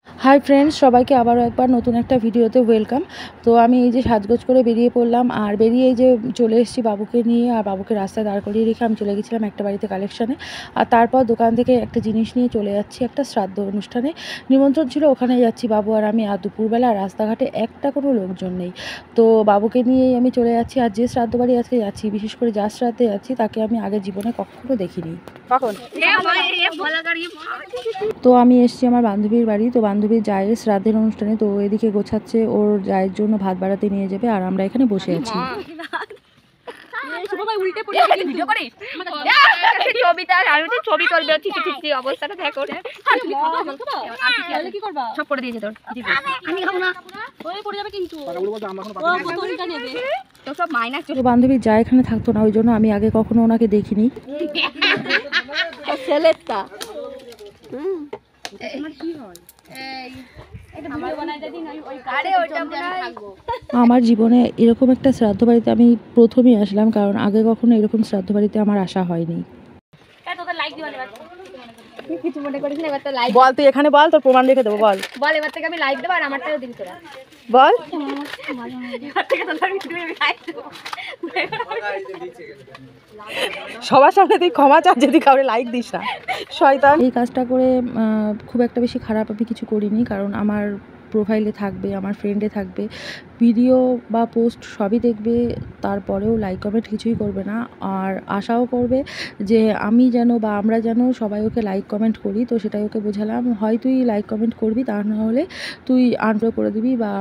Hi friends, সবাইকে আবারও একবার নতুন একটা ভিডিওতে ওয়েলকাম। তো আমি এই যে সাজগোজ করে বেরিয়ে পড়লাম, আর বেরিয়ে এই যে চলে এসেছি বাবুকে নিয়ে, আর বাবুকে রাস্তায় দাঁড় করিয়ে রেখে আমি চলে গেছিলাম একটা বাড়িতে কালেকশানে। আর তারপর দোকান থেকে একটা জিনিস নিয়ে চলে যাচ্ছি একটা শ্রাদ্ধ অনুষ্ঠানে, নিমন্ত্রণ ছিল, ওখানে যাচ্ছি বাবু আর আমি। আর দুপুরবেলা রাস্তাঘাটে একটা কোনো লোকজন নেই, তো বাবুকে নিয়েই আমি চলে যাচ্ছি। আর যে শ্রাদ্ধ বাড়ি আজকে যাচ্ছি, বিশেষ করে যার শ্রাদ্ধে যাচ্ছি, তাকে আমি আগে জীবনে কখনো দেখিনি। তো আমি এসেছি আমার বান্ধবীর বাড়ি, তো বান্ধবীর জায়ের শ্রাদ্ধের অনুষ্ঠানে। তো এদিকে গোছাচ্ছে, ওর জায়ের জন্য ভাত বাড়াতে নিয়ে যাবে, আর আমরা এখানে বসে আছি। বান্ধবীর যা এখানে থাকতো না, ওই জন্য আমি আগে কখনো ওনাকে দেখিনি। আমার জীবনে এরকম একটা শ্রাদ্ধ বাড়িতে আমি প্রথমেই আসলাম, কারণ আগে কখনো এরকম শ্রাদ্ধ বাড়িতে আমার আসা হয়নি। কিছু মনে করিস না, এবার তো লাইক বল, তুই এখানে বল, তোর প্রমাণ রেখে দেবো। বল বল, এবার থেকে আমি লাইক দেবো আর আমারটাও দিবি তোরা। বল। এবার থেকে তোদের ভিডিও আমি লাইক দেবো। সবার সামনে তুই ক্ষমা চা, যদি কাউরে লাইক দিস না, শয়তান। এই কাজটা করে খুব একটা বেশি খারাপ আমি কিছু করিনি, কারণ আমার প্রোফাইলে থাকবে, আমার ফ্রেন্ডে থাকবে, ভিডিও বা পোস্ট সবই দেখবে, তারপরেও লাইক কমেন্ট কিছুই করবে না। আর আশাও করবে যে আমি যেন বা আমরা যেন সবাই ওকে লাইক কমেন্ট করি। তো সেটাই ওকে বোঝালাম, হয় তুই লাইক কমেন্ট করবি, তা না হলে তুই আনফলো করে দিবি বা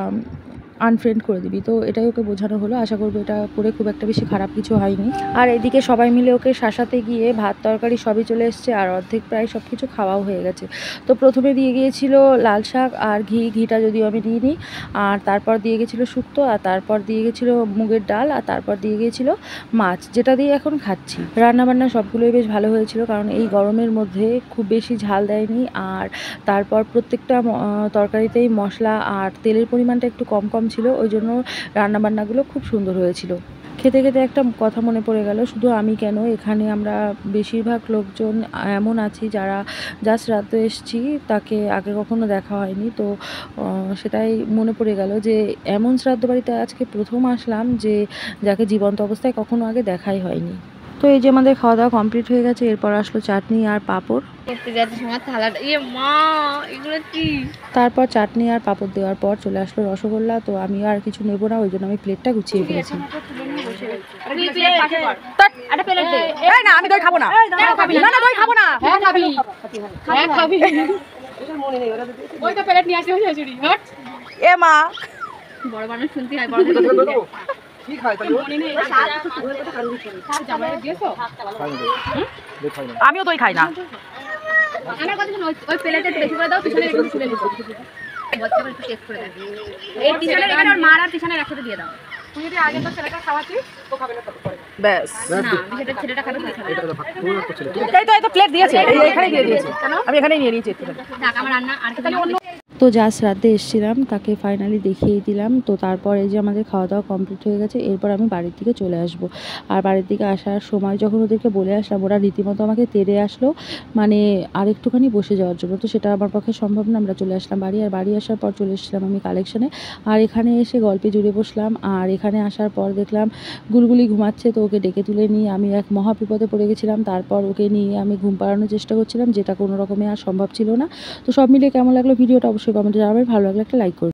আনফ্রেন্ড করে দিবি। তো এটাই ওকে বোঝানো হলো। আশা করবো এটা করে খুব একটা বেশি খারাপ কিছু হয়নি। আর এদিকে সবাই মিলে ওকে শাসাতে গিয়ে ভাত তরকারি সবই চলে এসছে, আর অর্ধেক প্রায় সব কিছু খাওয়াও হয়ে গেছে। তো প্রথমে দিয়ে গিয়েছিল লাল শাক আর ঘিটা যদিও আমি নিই, আর তারপর দিয়ে গেছিলো শুক্তো, আর তারপর দিয়ে গেছিলো মুগের ডাল, আর তারপর দিয়ে গিয়েছিল মাছ, যেটা দিয়ে এখন খাচ্ছি। রান্নাবান্না সবগুলোই বেশ ভালো হয়েছিল, কারণ এই গরমের মধ্যে খুব বেশি ঝাল দেয়নি। আর তারপর প্রত্যেকটা তরকারিতেই মশলা আর তেলের পরিমাণটা একটু কম কম ছিল, ওই জন্য রান্নাবান্নাগুলো খুব সুন্দর হয়েছিল। খেতে খেতে একটা কথা মনে পড়ে গেল, শুধু আমি কেন, এখানে আমরা বেশিরভাগ লোকজন এমন আছি যা শ্রাদ্ধে এসেছি তাকে আগে কখনো দেখা হয়নি। তো সেটাই মনে পড়ে গেল যে এমন শ্রাদ্ধ বাড়িতে আজকে প্রথম আসলাম যে যাকে জীবন্ত অবস্থায় কখনো আগে দেখাই হয়নি। তো এই যে আমাদের খাওয়া দাওয়া কমপ্লিট হয়ে গেছে, এরপর আসলো চাটনি আর পাঁপড়। তারপর চাটনি আর পাঁপড় দেওয়ার পর চলে আসলো রসগোল্লা। তো আমি আর কিছু নেবো না, ওই জন্য আমি প্লেটটা গুছিয়ে ফেলেছি। আমি দই খাবো না, খাবো না। এ মা, বড় মানুষ শুনতে হয়, আমিও দই খাই না। আমার কথা শুনো, ওই প্লেটে বেশি করে দাও, পিছনে একটু তুলে নিও। বলতে একটু টেস্ট করে দাও। এই পিছনে এখানে আর মার আর পিছনে একসাথে দিয়ে দাও। তুই যদি আগে তো ছেলেটা খাওয়াছিস, তো খাবে না ততক্ষণ। ব্যাস না, আমি ছেলেটা খাবে, তুই খাবে। এই তো প্লেট দিয়েছে, এইখানে দিয়ে দিয়েছে, আমি এখানেই নিয়ে নিয়েছি। ঢাকা আমার রান্না আর তাহলে অন্য। তো যা শ্রাদ্ধে এসেছিলাম তাকে ফাইনালি দেখিয়ে দিলাম। তো তারপর এই যে আমাদের খাওয়া দাওয়া কমপ্লিট হয়ে গেছে, এরপর আমি বাড়ির দিকে চলে আসব। আর বাড়ির দিকে আসার সময় যখন ওদেরকে বলে আসলাম, ওরা রীতিমতো আমাকে তেড়ে আসলো, মানে আর একটুখানি বসে যাওয়ার জন্য। তো সেটা আমার পক্ষে সম্ভব না, আমরা চলে আসলাম বাড়ি। আর বাড়ি আসার পর চলে এসেছিলাম আমি কালেকশানে, আর এখানে এসে গল্পে জুড়ে বসলাম। আর এখানে আসার পর দেখলাম গুলগুলি ঘুমাচ্ছে, তো ওকে ডেকে তুলে নিয়ে আমি এক মহা বিপদে পড়ে গেছিলাম। তারপর ওকে নিয়ে আমি ঘুম পাড়ানোর চেষ্টা করছিলাম, যেটা কোনো রকমে আর সম্ভব ছিল না। তো সব মিলিয়ে কেমন লাগলো ভিডিওটা অবশ্যই কমেন্টে জানাবেন, ভালো লাগলে একটা লাইক করুন।